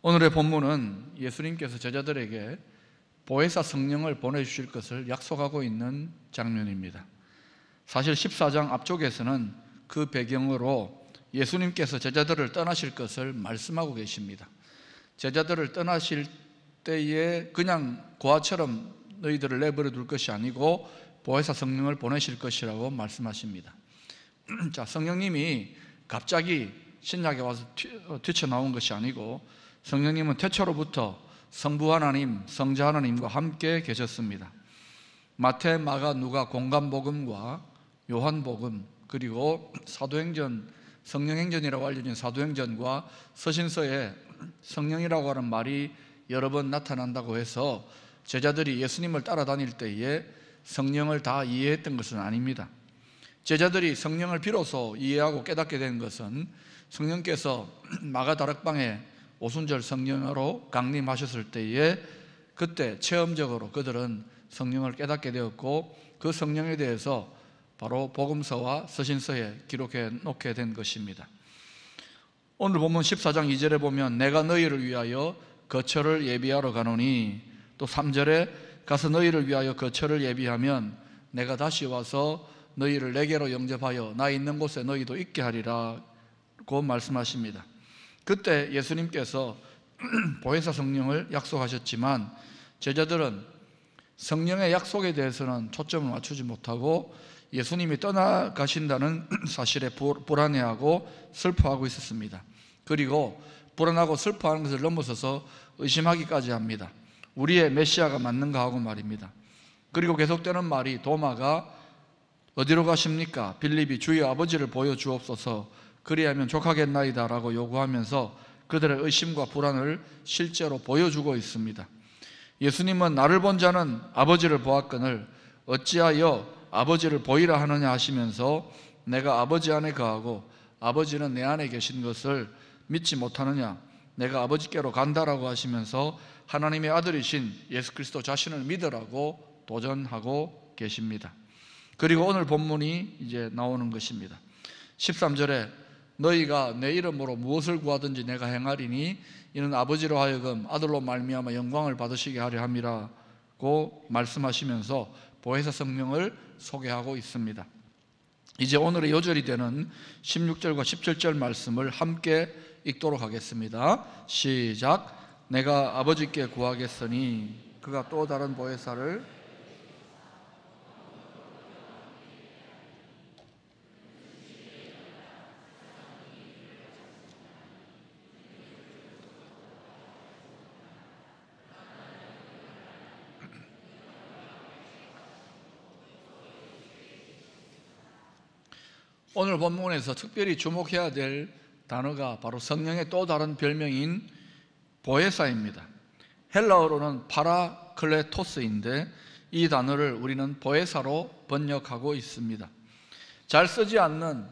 오늘의 본문은 예수님께서 제자들에게 보혜사 성령을 보내주실 것을 약속하고 있는 장면입니다. 사실 14장 앞쪽에서는 그 배경으로 예수님께서 제자들을 떠나실 것을 말씀하고 계십니다. 제자들을 떠나실 때에 그냥 고아처럼 너희들을 내버려 둘 것이 아니고 보혜사 성령을 보내실 것이라고 말씀하십니다. 자, 성령님이 갑자기 신약에 와서 뛰쳐나온 것이 아니고 성령님은 태초로부터 성부 하나님, 성자 하나님과 함께 계셨습니다. 마태, 마가, 누가, 공간복음과 요한복음, 그리고 사도행전, 성령행전이라고 알려진 사도행전과 서신서에 성령이라고 하는 말이 여러 번 나타난다고 해서 제자들이 예수님을 따라다닐 때에 성령을 다 이해했던 것은 아닙니다. 제자들이 성령을 비로소 이해하고 깨닫게 된 것은 성령께서 마가다락방에 오순절 성령으로 강림하셨을 때에 그때 체험적으로 그들은 성령을 깨닫게 되었고 그 성령에 대해서 바로 복음서와 서신서에 기록해 놓게 된 것입니다. 오늘 본문 14장 2절에 보면 내가 너희를 위하여 거처를 예비하러 가노니, 또 3절에 가서 너희를 위하여 거처를 예비하면 내가 다시 와서 너희를 내게로 영접하여 나 있는 곳에 너희도 있게 하리라고 말씀하십니다. 그때 예수님께서 보혜사 성령을 약속하셨지만 제자들은 성령의 약속에 대해서는 초점을 맞추지 못하고 예수님이 떠나가신다는 사실에 불안해하고 슬퍼하고 있었습니다. 그리고 불안하고 슬퍼하는 것을 넘어서서 의심하기까지 합니다. 우리의 메시아가 맞는가 하고 말입니다. 그리고 계속되는 말이 도마가 어디로 가십니까? 빌립이 주의 아버지를 보여주옵소서, 그리하면 족하겠나이다 라고 요구하면서 그들의 의심과 불안을 실제로 보여주고 있습니다. 예수님은 나를 본 자는 아버지를 보았거늘 어찌하여 아버지를 보이라 하느냐 하시면서 내가 아버지 안에 거하고 아버지는 내 안에 계신 것을 믿지 못하느냐, 내가 아버지께로 간다라고 하시면서 하나님의 아들이신 예수 그리스도 자신을 믿으라고 도전하고 계십니다. 그리고 오늘 본문이 이제 나오는 것입니다. 13절에 너희가 내 이름으로 무엇을 구하든지 내가 행하리니 이는 아버지로 하여금 아들로 말미암아 영광을 받으시게 하려 함이라고 말씀하시면서 보혜사 성령을 소개하고 있습니다. 이제 오늘의 요절이 되는 16절과 17절 말씀을 함께 읽도록 하겠습니다. 시작. 내가 아버지께 구하겠으니 그가 또 다른 보혜사를 오늘 본문에서 특별히 주목해야 될 단어가 바로 성령의 또 다른 별명인 보혜사입니다. 헬라어로는 파라클레토스인데 이 단어를 우리는 보혜사로 번역하고 있습니다. 잘 쓰지 않는,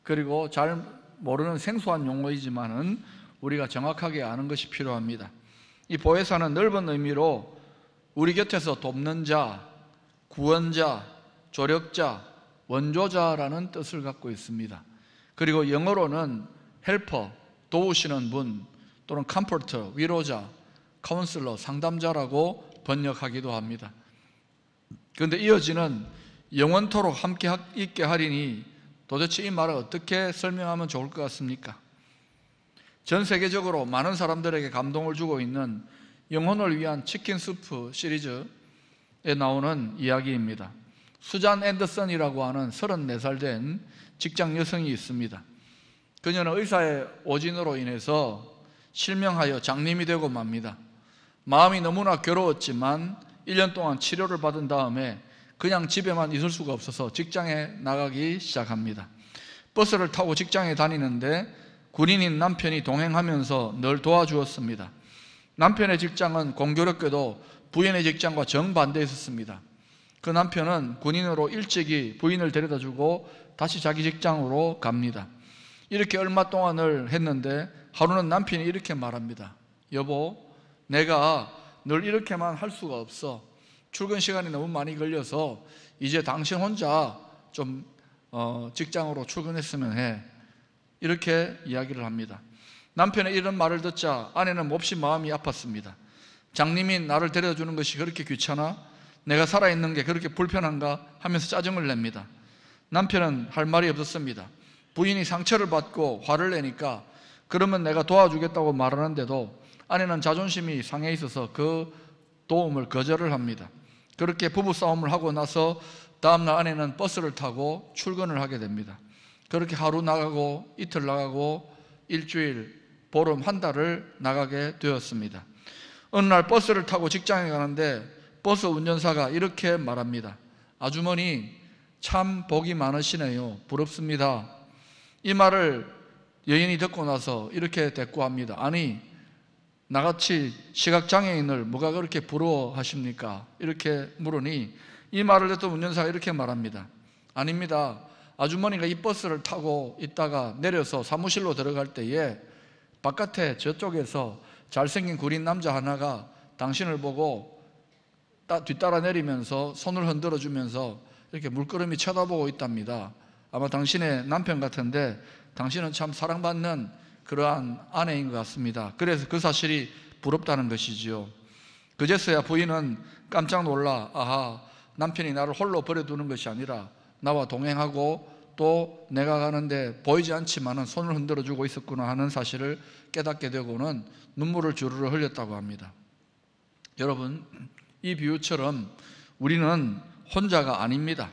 그리고 잘 모르는 생소한 용어이지만은 우리가 정확하게 아는 것이 필요합니다. 이 보혜사는 넓은 의미로 우리 곁에서 돕는 자, 구원자, 조력자, 원조자라는 뜻을 갖고 있습니다. 그리고 영어로는 헬퍼, 도우시는 분, 또는 컴포터, 위로자, 카운슬러, 상담자라고 번역하기도 합니다. 그런데 이어지는 영원토록 함께 있게 하리니, 도대체 이 말을 어떻게 설명하면 좋을 것 같습니까? 전 세계적으로 많은 사람들에게 감동을 주고 있는 영혼을 위한 치킨 수프 시리즈에 나오는 이야기입니다. 수잔 앤더슨이라고 하는 34살 된 직장 여성이 있습니다. 그녀는 의사의 오진으로 인해서 실명하여 장님이 되고 맙니다. 마음이 너무나 괴로웠지만 1년 동안 치료를 받은 다음에 그냥 집에만 있을 수가 없어서 직장에 나가기 시작합니다. 버스를 타고 직장에 다니는데 군인인 남편이 동행하면서 늘 도와주었습니다. 남편의 직장은 공교롭게도 부인의 직장과 정반대에 있었습니다. 그 남편은 군인으로 일찍이 부인을 데려다주고 다시 자기 직장으로 갑니다. 이렇게 얼마 동안을 했는데 하루는 남편이 이렇게 말합니다. 여보, 내가 늘 이렇게만 할 수가 없어. 출근 시간이 너무 많이 걸려서 이제 당신 혼자 좀 직장으로 출근했으면 해. 이렇게 이야기를 합니다. 남편의 이런 말을 듣자 아내는 몹시 마음이 아팠습니다. 장님이 나를 데려주는 것이 그렇게 귀찮아? 내가 살아있는 게 그렇게 불편한가? 하면서 짜증을 냅니다. 남편은 할 말이 없었습니다. 부인이 상처를 받고 화를 내니까 그러면 내가 도와주겠다고 말하는데도 아내는 자존심이 상해 있어서 그 도움을 거절을 합니다. 그렇게 부부싸움을 하고 나서 다음날 아내는 버스를 타고 출근을 하게 됩니다. 그렇게 하루 나가고 이틀 나가고 일주일, 보름, 한 달을 나가게 되었습니다. 어느 날 버스를 타고 직장에 가는데 버스 운전사가 이렇게 말합니다. 아주머니 참 복이 많으시네요. 부럽습니다. 이 말을 여인이 듣고 나서 이렇게 대꾸합니다. 아니, 나같이 시각장애인을 뭐가 그렇게 부러워하십니까? 이렇게 물으니 이 말을 듣던 운전사가 이렇게 말합니다. 아닙니다. 아주머니가 이 버스를 타고 있다가 내려서 사무실로 들어갈 때에 바깥에 저쪽에서 잘생긴 구린 남자 하나가 당신을 보고 뒤따라 내리면서 손을 흔들어 주면서 이렇게 물끄러미 쳐다보고 있답니다. 아마 당신의 남편 같은데 당신은 참 사랑받는 그러한 아내인 것 같습니다. 그래서 그 사실이 부럽다는 것이지요. 그제서야 부인은 깜짝 놀라 아하, 남편이 나를 홀로 버려두는 것이 아니라 나와 동행하고 또 내가 가는데 보이지 않지만 손을 흔들어 주고 있었구나 하는 사실을 깨닫게 되고는 눈물을 주르르 흘렸다고 합니다. 여러분, 이 비유처럼 우리는 혼자가 아닙니다.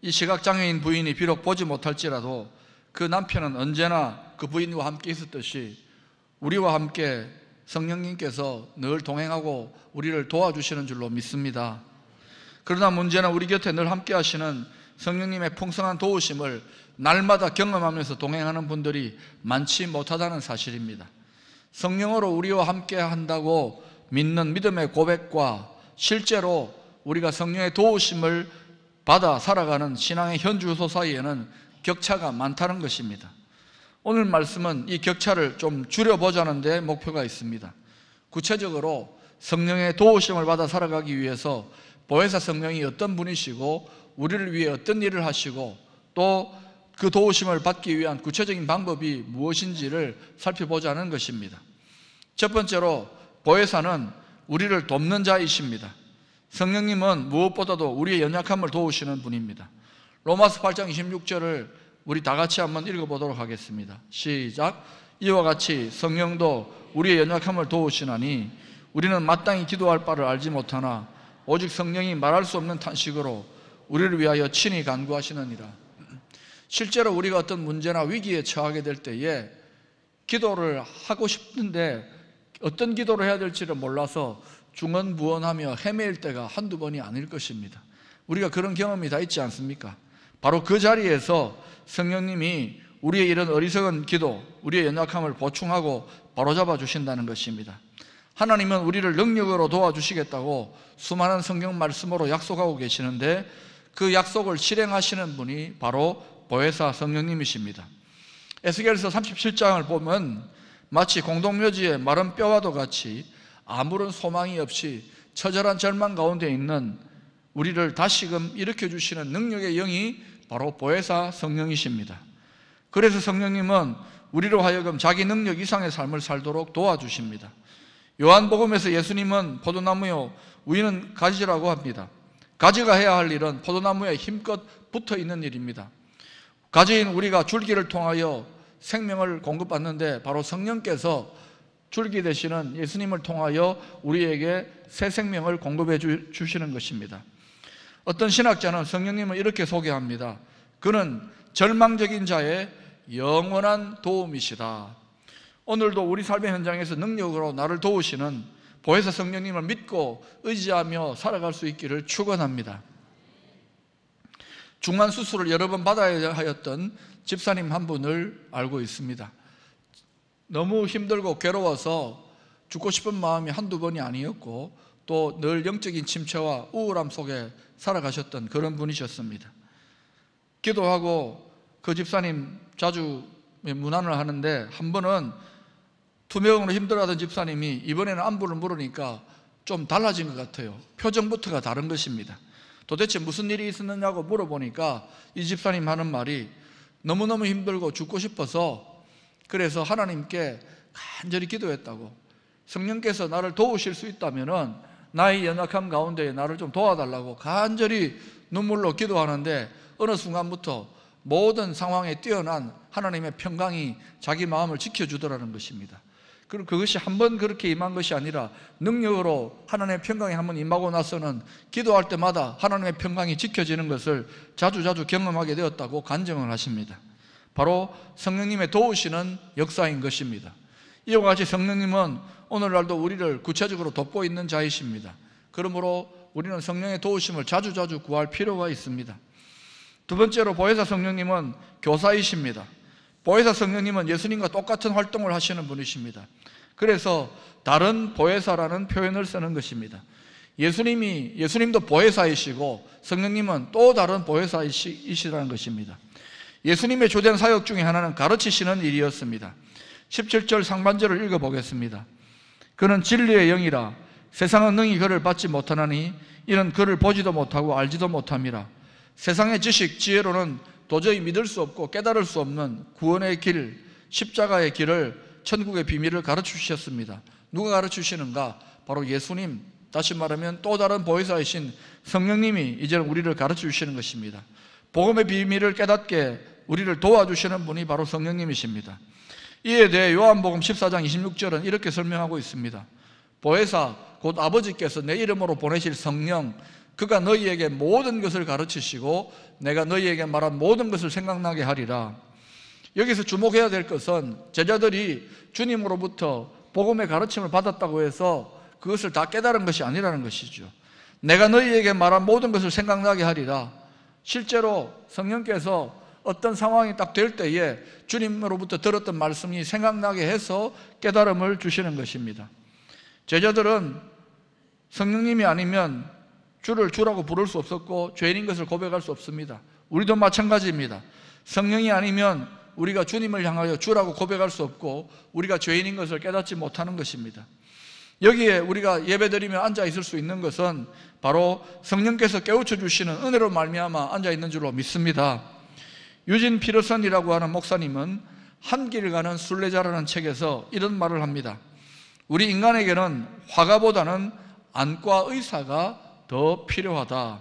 이 시각장애인 부인이 비록 보지 못할지라도 그 남편은 언제나 그 부인과 함께 있었듯이 우리와 함께 성령님께서 늘 동행하고 우리를 도와주시는 줄로 믿습니다. 그러나 문제는 우리 곁에 늘 함께 하시는 성령님의 풍성한 도우심을 날마다 경험하면서 동행하는 분들이 많지 못하다는 사실입니다. 성령으로 우리와 함께 한다고 믿는 믿음의 고백과 실제로 우리가 성령의 도우심을 받아 살아가는 신앙의 현주소 사이에는 격차가 많다는 것입니다. 오늘 말씀은 이 격차를 좀 줄여보자는 데 목표가 있습니다. 구체적으로 성령의 도우심을 받아 살아가기 위해서 보혜사 성령이 어떤 분이시고 우리를 위해 어떤 일을 하시고 또 그 도우심을 받기 위한 구체적인 방법이 무엇인지를 살펴보자는 것입니다. 첫 번째로 보혜사는 우리를 돕는 자이십니다. 성령님은 무엇보다도 우리의 연약함을 도우시는 분입니다. 로마서 8장 26절을 우리 다 같이 한번 읽어보도록 하겠습니다. 시작. 이와 같이 성령도 우리의 연약함을 도우시나니 우리는 마땅히 기도할 바를 알지 못하나 오직 성령이 말할 수 없는 탄식으로 우리를 위하여 친히 간구하시느니라. 실제로 우리가 어떤 문제나 위기에 처하게 될 때에 기도를 하고 싶은데 어떤 기도를 해야 될지를 몰라서 중언부언하며 헤매일 때가 한두 번이 아닐 것입니다. 우리가 그런 경험이 다 있지 않습니까? 바로 그 자리에서 성령님이 우리의 이런 어리석은 기도, 우리의 연약함을 보충하고 바로잡아 주신다는 것입니다. 하나님은 우리를 능력으로 도와주시겠다고 수많은 성경 말씀으로 약속하고 계시는데 그 약속을 실행하시는 분이 바로 보혜사 성령님이십니다. 에스겔서 37장을 보면 마치 공동묘지의 마른 뼈와도 같이 아무런 소망이 없이 처절한 절망 가운데 있는 우리를 다시금 일으켜주시는 능력의 영이 바로 보혜사 성령이십니다. 그래서 성령님은 우리로 하여금 자기 능력 이상의 삶을 살도록 도와주십니다. 요한복음에서 예수님은 포도나무요 우리는 가지라고 합니다. 가지가 해야 할 일은 포도나무에 힘껏 붙어 있는 일입니다. 가지인 우리가 줄기를 통하여 생명을 공급받는데 바로 성령께서 줄기 되시는 예수님을 통하여 우리에게 새 생명을 공급해 주시는 것입니다. 어떤 신학자는 성령님을 이렇게 소개합니다. 그는 절망적인 자의 영원한 도움이시다. 오늘도 우리 삶의 현장에서 능력으로 나를 도우시는 보혜사 성령님을 믿고 의지하며 살아갈 수 있기를 축원합니다. 중환 수술을 여러 번 받아야 하였던 집사님 한 분을 알고 있습니다. 너무 힘들고 괴로워서 죽고 싶은 마음이 한두 번이 아니었고 또 늘 영적인 침체와 우울함 속에 살아가셨던 그런 분이셨습니다. 기도하고 그 집사님 자주 문안을 하는데 한 번은 투병으로 힘들어하던 집사님이 이번에는 안부를 물으니까 좀 달라진 것 같아요. 표정부터가 다른 것입니다. 도대체 무슨 일이 있었느냐고 물어보니까 이 집사님 하는 말이 너무너무 힘들고 죽고 싶어서 그래서 하나님께 간절히 기도했다고. 성령께서 나를 도우실 수 있다면은 나의 연약함 가운데 나를 좀 도와달라고 간절히 눈물로 기도하는데 어느 순간부터 모든 상황에 뛰어난 하나님의 평강이 자기 마음을 지켜주더라는 것입니다. 그리고 그것이 한번 그렇게 임한 것이 아니라 능력으로 하나님의 평강이 한번 임하고 나서는 기도할 때마다 하나님의 평강이 지켜지는 것을 자주자주 경험하게 되었다고 간증을 하십니다. 바로 성령님의 도우시는 역사인 것입니다. 이와 같이 성령님은 오늘날도 우리를 구체적으로 돕고 있는 자이십니다. 그러므로 우리는 성령의 도우심을 자주자주 구할 필요가 있습니다. 두 번째로 보혜사 성령님은 교사이십니다. 보혜사 성령님은 예수님과 똑같은 활동을 하시는 분이십니다. 그래서 다른 보혜사라는 표현을 쓰는 것입니다. 예수님도 보혜사이시고 성령님은 또 다른 보혜사이시라는 것입니다. 예수님의 주된 사역 중에 하나는 가르치시는 일이었습니다. 17절 상반절을 읽어보겠습니다. 그는 진리의 영이라 세상은 능히 그를 받지 못하나니 이는 그를 보지도 못하고 알지도 못함이라. 세상의 지식, 지혜로는 도저히 믿을 수 없고 깨달을 수 없는 구원의 길, 십자가의 길을, 천국의 비밀을 가르치셨습니다. 누가 가르치시는가? 바로 예수님, 다시 말하면 또 다른 보혜사이신 성령님이 이제는 우리를 가르치시는 것입니다. 복음의 비밀을 깨닫게 우리를 도와주시는 분이 바로 성령님이십니다. 이에 대해 요한복음 14장 26절은 이렇게 설명하고 있습니다. 보혜사, 곧 아버지께서 내 이름으로 보내실 성령, 그가 너희에게 모든 것을 가르치시고 내가 너희에게 말한 모든 것을 생각나게 하리라. 여기서 주목해야 될 것은 제자들이 주님으로부터 복음의 가르침을 받았다고 해서 그것을 다 깨달은 것이 아니라는 것이죠. 내가 너희에게 말한 모든 것을 생각나게 하리라. 실제로 성령께서 어떤 상황이 딱 될 때에 주님으로부터 들었던 말씀이 생각나게 해서 깨달음을 주시는 것입니다. 제자들은 성령님이 아니면 주를 주라고 부를 수 없었고 죄인인 것을 고백할 수 없습니다. 우리도 마찬가지입니다. 성령이 아니면 우리가 주님을 향하여 주라고 고백할 수 없고 우리가 죄인인 것을 깨닫지 못하는 것입니다. 여기에 우리가 예배드리며 앉아 있을 수 있는 것은 바로 성령께서 깨우쳐 주시는 은혜로 말미암아 앉아 있는 줄로 믿습니다. 유진 피터슨이라고 하는 목사님은 한 길 가는 순례자라는 책에서 이런 말을 합니다. 우리 인간에게는 화가보다는 안과 의사가 더 필요하다.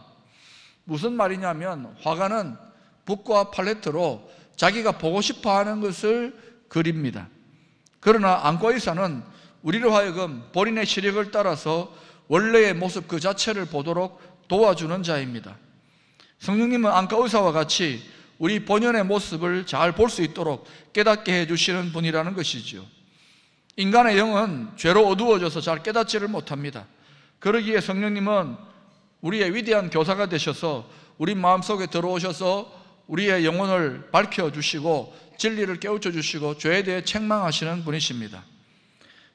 무슨 말이냐면 화가는 붓과 팔레트로 자기가 보고 싶어 하는 것을 그립니다. 그러나 안과 의사는 우리로 하여금 본인의 시력을 따라서 원래의 모습 그 자체를 보도록 도와주는 자입니다. 성령님은 안과 의사와 같이 우리 본연의 모습을 잘 볼 수 있도록 깨닫게 해주시는 분이라는 것이죠. 인간의 영은 죄로 어두워져서 잘 깨닫지를 못합니다. 그러기에 성령님은 우리의 위대한 교사가 되셔서 우리 마음속에 들어오셔서 우리의 영혼을 밝혀주시고 진리를 깨우쳐 주시고 죄에 대해 책망하시는 분이십니다.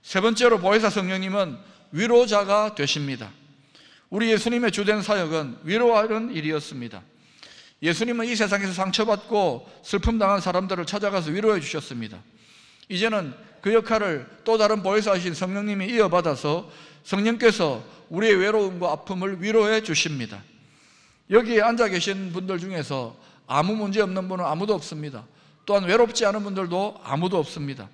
세 번째로 보혜사 성령님은 위로자가 되십니다. 우리 예수님의 주된 사역은 위로하는 일이었습니다. 예수님은 이 세상에서 상처받고 슬픔당한 사람들을 찾아가서 위로해 주셨습니다. 이제는 그 역할을 또 다른 보혜사이신 성령님이 이어받아서 성령께서 우리의 외로움과 아픔을 위로해 주십니다. 여기에 앉아 계신 분들 중에서 아무 문제 없는 분은 아무도 없습니다. 또한 외롭지 않은 분들도 아무도 없습니다.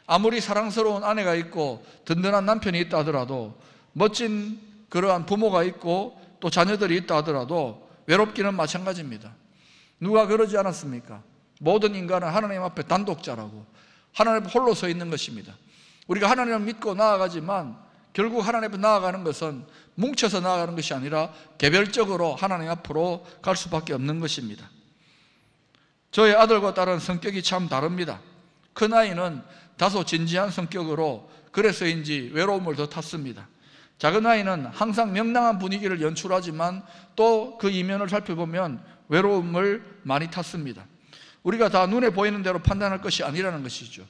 아무리 사랑스러운 아내가 있고 든든한 남편이 있다 하더라도, 멋진 그러한 부모가 있고 또 자녀들이 있다 하더라도 외롭기는 마찬가지입니다. 누가 그러지 않았습니까? 모든 인간은 하나님 앞에 단독자라고, 하나님 앞에 홀로 서 있는 것입니다. 우리가 하나님을 믿고 나아가지만 결국 하나님 앞에 나아가는 것은 뭉쳐서 나아가는 것이 아니라 개별적으로 하나님 앞으로 갈 수밖에 없는 것입니다. 저의 아들과 딸은 성격이 참 다릅니다. 큰아이는 다소 진지한 성격으로 그래서인지 외로움을 더 탔습니다. 작은아이는 항상 명랑한 분위기를 연출하지만 또 그 이면을 살펴보면 외로움을 많이 탔습니다. 우리가 다 눈에 보이는 대로 판단할 것이 아니라는 것이죠.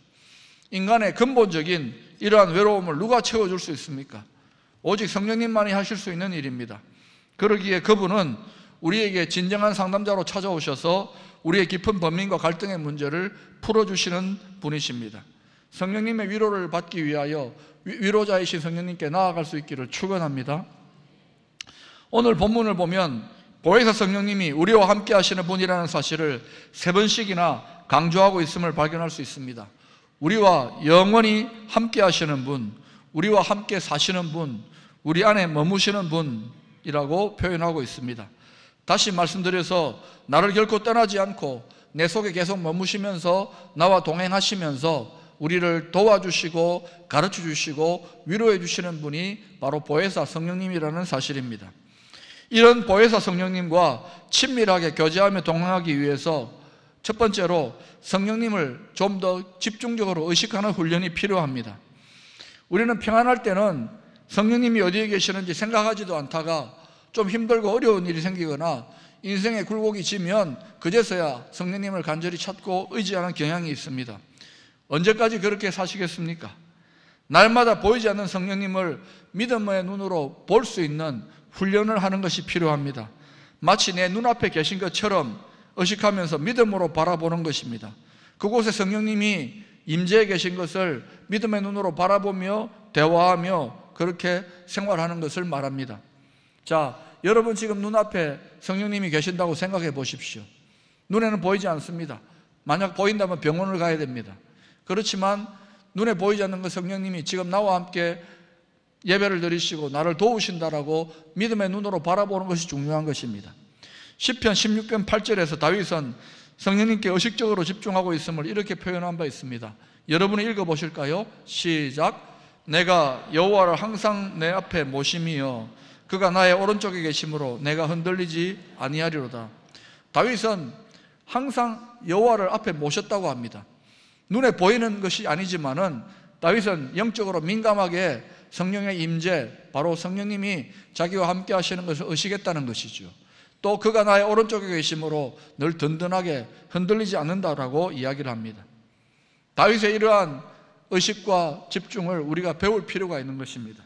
인간의 근본적인 이러한 외로움을 누가 채워줄 수 있습니까? 오직 성령님만이 하실 수 있는 일입니다. 그러기에 그분은 우리에게 진정한 상담자로 찾아오셔서 우리의 깊은 번민과 갈등의 문제를 풀어주시는 분이십니다. 성령님의 위로를 받기 위하여 위로자이신 성령님께 나아갈 수 있기를 축원합니다. 오늘 본문을 보면 보혜사 성령님이 우리와 함께 하시는 분이라는 사실을 3번씩이나 강조하고 있음을 발견할 수 있습니다. 우리와 영원히 함께 하시는 분, 우리와 함께 사시는 분, 우리 안에 머무시는 분이라고 표현하고 있습니다. 다시 말씀드려서 나를 결코 떠나지 않고 내 속에 계속 머무시면서 나와 동행하시면서 우리를 도와주시고 가르쳐주시고 위로해 주시는 분이 바로 보혜사 성령님이라는 사실입니다. 이런 보혜사 성령님과 친밀하게 교제하며 동행하기 위해서 첫 번째로 성령님을 좀 더 집중적으로 의식하는 훈련이 필요합니다. 우리는 평안할 때는 성령님이 어디에 계시는지 생각하지도 않다가 좀 힘들고 어려운 일이 생기거나 인생의 굴곡이 지면 그제서야 성령님을 간절히 찾고 의지하는 경향이 있습니다. 언제까지 그렇게 사시겠습니까? 날마다 보이지 않는 성령님을 믿음의 눈으로 볼 수 있는 훈련을 하는 것이 필요합니다. 마치 내 눈앞에 계신 것처럼 의식하면서 믿음으로 바라보는 것입니다. 그곳에 성령님이 임재해 계신 것을 믿음의 눈으로 바라보며 대화하며 그렇게 생활하는 것을 말합니다. 자, 여러분 지금 눈앞에 성령님이 계신다고 생각해 보십시오. 눈에는 보이지 않습니다. 만약 보인다면 병원을 가야 됩니다. 그렇지만 눈에 보이지 않는 그 성령님이 지금 나와 함께 예배를 드리시고 나를 도우신다라고 믿음의 눈으로 바라보는 것이 중요한 것입니다. 시편 16편 8절에서 다윗은 성령님께 의식적으로 집중하고 있음을 이렇게 표현한 바 있습니다. 여러분이 읽어보실까요? 시작. 내가 여호와를 항상 내 앞에 모심이여 그가 나의 오른쪽에 계심으로 내가 흔들리지 아니하리로다. 다윗은 항상 여호와를 앞에 모셨다고 합니다. 눈에 보이는 것이 아니지만은 다윗은 영적으로 민감하게 성령의 임재, 바로 성령님이 자기와 함께 하시는 것을 의식했다는 것이죠. 또 그가 나의 오른쪽에 계심으로 늘 든든하게 흔들리지 않는다라고 이야기를 합니다. 다윗의 이러한 의식과 집중을 우리가 배울 필요가 있는 것입니다.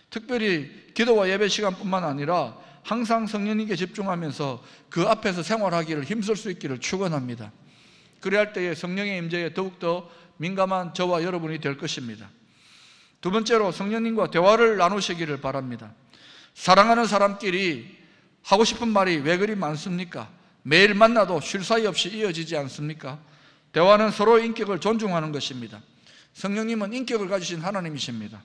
특별히 기도와 예배 시간뿐만 아니라 항상 성령님께 집중하면서 그 앞에서 생활하기를 힘쓸 수 있기를 축원합니다. 그래야 할 때에 성령의 임재에 더욱더 민감한 저와 여러분이 될 것입니다. 두 번째로 성령님과 대화를 나누시기를 바랍니다. 사랑하는 사람끼리 하고 싶은 말이 왜 그리 많습니까? 매일 만나도 쉴 사이 없이 이어지지 않습니까? 대화는 서로의 인격을 존중하는 것입니다. 성령님은 인격을 가지신 하나님이십니다.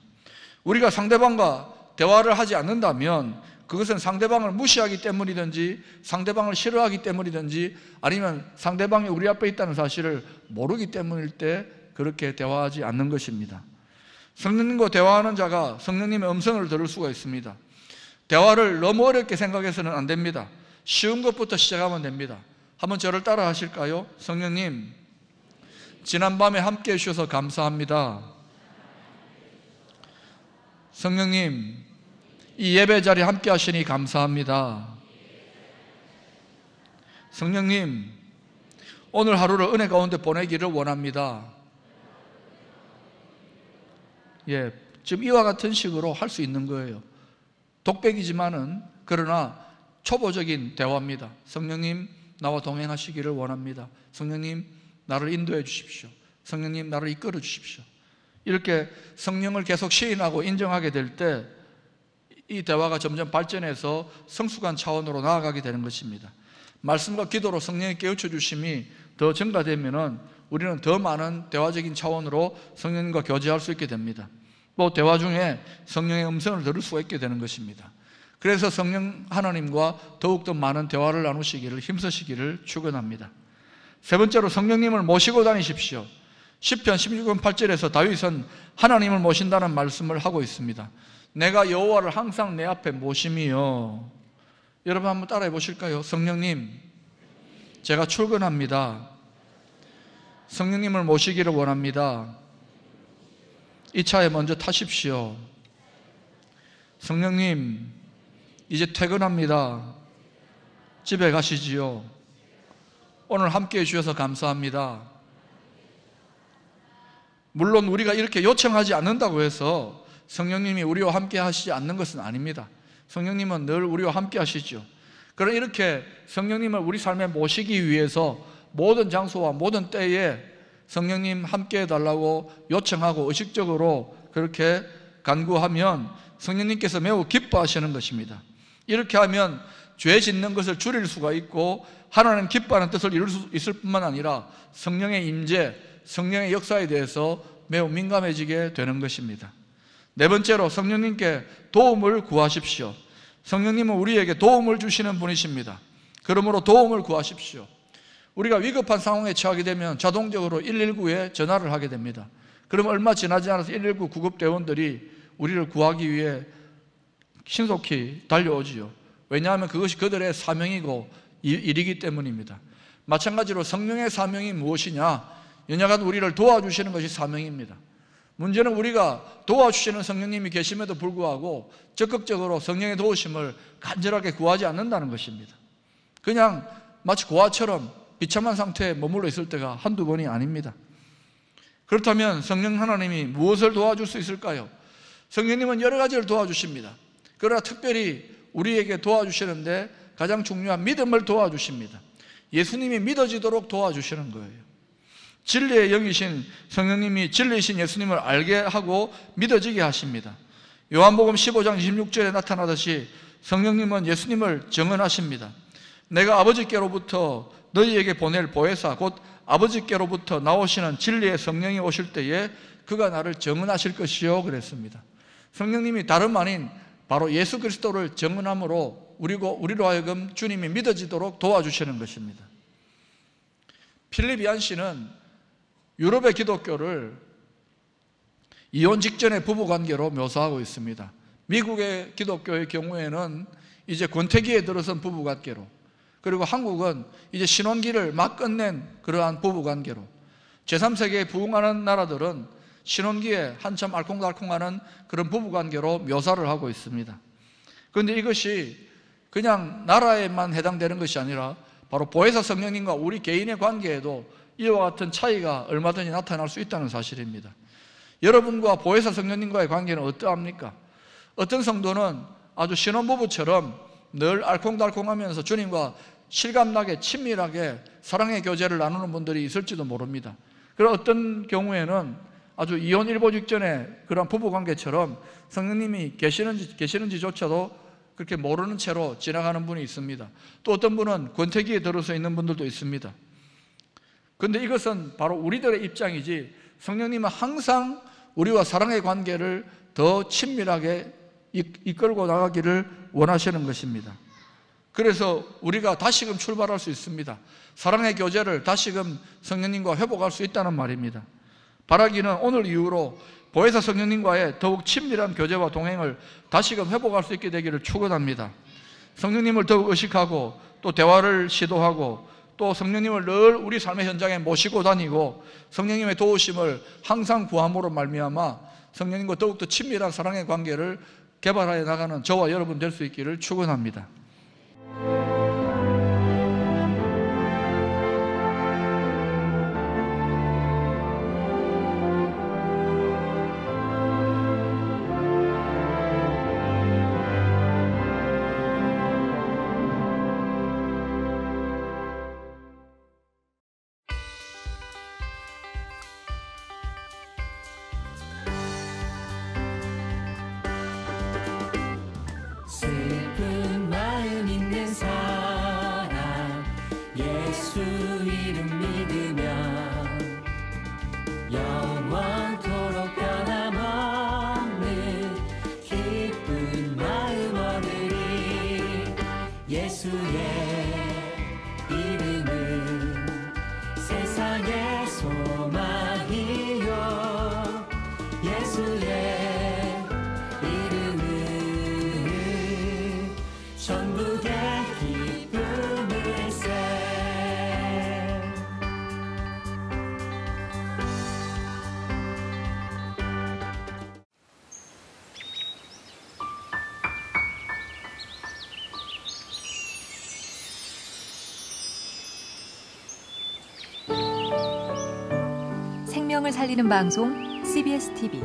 우리가 상대방과 대화를 하지 않는다면 그것은 상대방을 무시하기 때문이든지 상대방을 싫어하기 때문이든지 아니면 상대방이 우리 앞에 있다는 사실을 모르기 때문일 때 그렇게 대화하지 않는 것입니다. 성령님과 대화하는 자가 성령님의 음성을 들을 수가 있습니다. 대화를 너무 어렵게 생각해서는 안 됩니다. 쉬운 것부터 시작하면 됩니다. 한번 저를 따라 하실까요? 성령님, 지난밤에 함께 해주셔서 감사합니다. 성령님, 이 예배 자리에 함께 하시니 감사합니다. 성령님, 오늘 하루를 은혜 가운데 보내기를 원합니다. 예, 지금 이와 같은 식으로 할 수 있는 거예요. 독백이지만은 그러나 초보적인 대화입니다. 성령님, 나와 동행하시기를 원합니다. 성령님, 나를 인도해 주십시오. 성령님, 나를 이끌어 주십시오. 이렇게 성령을 계속 시인하고 인정하게 될 때 이 대화가 점점 발전해서 성숙한 차원으로 나아가게 되는 것입니다. 말씀과 기도로 성령의 깨우쳐 주심이 더 증가되면은 우리는 더 많은 대화적인 차원으로 성령님과 교제할 수 있게 됩니다. 또 대화 중에 성령의 음성을 들을 수가 있게 되는 것입니다. 그래서 성령 하나님과 더욱더 많은 대화를 나누시기를 힘쓰시기를 축원합니다. 세 번째로 성령님을 모시고 다니십시오. 시편 16편 8절에서 다윗은 하나님을 모신다는 말씀을 하고 있습니다. 내가 여호와를 항상 내 앞에 모심이요. 여러분 한번 따라해 보실까요? 성령님, 제가 출근합니다. 성령님을 모시기를 원합니다. 이 차에 먼저 타십시오. 성령님, 이제 퇴근합니다. 집에 가시지요. 오늘 함께 해주셔서 감사합니다. 물론 우리가 이렇게 요청하지 않는다고 해서 성령님이 우리와 함께 하시지 않는 것은 아닙니다. 성령님은 늘 우리와 함께 하시죠. 그러나 이렇게 성령님을 우리 삶에 모시기 위해서 모든 장소와 모든 때에 성령님 함께 해달라고 요청하고 의식적으로 그렇게 간구하면 성령님께서 매우 기뻐하시는 것입니다. 이렇게 하면 죄 짓는 것을 줄일 수가 있고 하나님 기뻐하는 뜻을 이룰 수 있을 뿐만 아니라 성령의 임재, 성령의 역사에 대해서 매우 민감해지게 되는 것입니다. 네 번째로 성령님께 도움을 구하십시오. 성령님은 우리에게 도움을 주시는 분이십니다. 그러므로 도움을 구하십시오. 우리가 위급한 상황에 처하게 되면 자동적으로 119에 전화를 하게 됩니다. 그러면 얼마 지나지 않아서 119 구급대원들이 우리를 구하기 위해 신속히 달려오지요. 왜냐하면 그것이 그들의 사명이고 일이기 때문입니다. 마찬가지로 성령의 사명이 무엇이냐? 연약한 우리를 도와주시는 것이 사명입니다. 문제는 우리가 도와주시는 성령님이 계심에도 불구하고 적극적으로 성령의 도우심을 간절하게 구하지 않는다는 것입니다. 그냥 마치 고아처럼 비참한 상태에 머물러 있을 때가 한두 번이 아닙니다. 그렇다면 성령 하나님이 무엇을 도와줄 수 있을까요? 성령님은 여러 가지를 도와주십니다. 그러나 특별히 우리에게 도와주시는데 가장 중요한 믿음을 도와주십니다. 예수님이 믿어지도록 도와주시는 거예요. 진리의 영이신 성령님이 진리이신 예수님을 알게 하고 믿어지게 하십니다. 요한복음 15장 26절에 나타나듯이 성령님은 예수님을 증언하십니다. 내가 아버지께로부터 너희에게 보낼 보혜사 곧 아버지께로부터 나오시는 진리의 성령이 오실 때에 그가 나를 증언하실 것이요 그랬습니다. 성령님이 다름 아닌 바로 예수 그리스도를 증언함으로 우리로 하여금 주님이 믿어지도록 도와주시는 것입니다. 필립 얀시는 유럽의 기독교를 이혼 직전의 부부관계로 묘사하고 있습니다. 미국의 기독교의 경우에는 이제 권태기에 들어선 부부관계로, 그리고 한국은 이제 신혼기를 막 끝낸 그러한 부부관계로, 제3세계에 부흥하는 나라들은 신혼기에 한참 알콩달콩하는 그런 부부관계로 묘사를 하고 있습니다. 그런데 이것이 그냥 나라에만 해당되는 것이 아니라 바로 보혜사 성령님과 우리 개인의 관계에도 이와 같은 차이가 얼마든지 나타날 수 있다는 사실입니다. 여러분과 보혜사 성령님과의 관계는 어떠합니까? 어떤 성도는 아주 신혼부부처럼 늘 알콩달콩하면서 주님과 실감나게 친밀하게 사랑의 교제를 나누는 분들이 있을지도 모릅니다. 그런 어떤 경우에는 아주 이혼 일보 직전에 그런 부부관계처럼 성령님이 계시는지조차도 그렇게 모르는 채로 지나가는 분이 있습니다. 또 어떤 분은 권태기에 들어서 있는 분들도 있습니다. 그런데 이것은 바로 우리들의 입장이지 성령님은 항상 우리와 사랑의 관계를 더 친밀하게 이끌고 나가기를 원하시는 것입니다. 그래서 우리가 다시금 출발할 수 있습니다. 사랑의 교제를 다시금 성령님과 회복할 수 있다는 말입니다. 바라기는 오늘 이후로 보혜사 성령님과의 더욱 친밀한 교제와 동행을 다시금 회복할 수 있게 되기를 축원합니다. 성령님을 더욱 의식하고 또 대화를 시도하고 또 성령님을 늘 우리 삶의 현장에 모시고 다니고 성령님의 도우심을 항상 구함으로 말미암아 성령님과 더욱더 친밀한 사랑의 관계를 개발하여 나가는 저와 여러분 될 수 있기를 축원합니다. 슬픈 마음 있는 사람 예수 이름 믿으면 영원토록 변함없는 기쁜 마음 얻으리. 예수의 이름은 세상의 소망이요 예수의 천국의 기쁨일세. 생명을 살리는 방송 CBS TV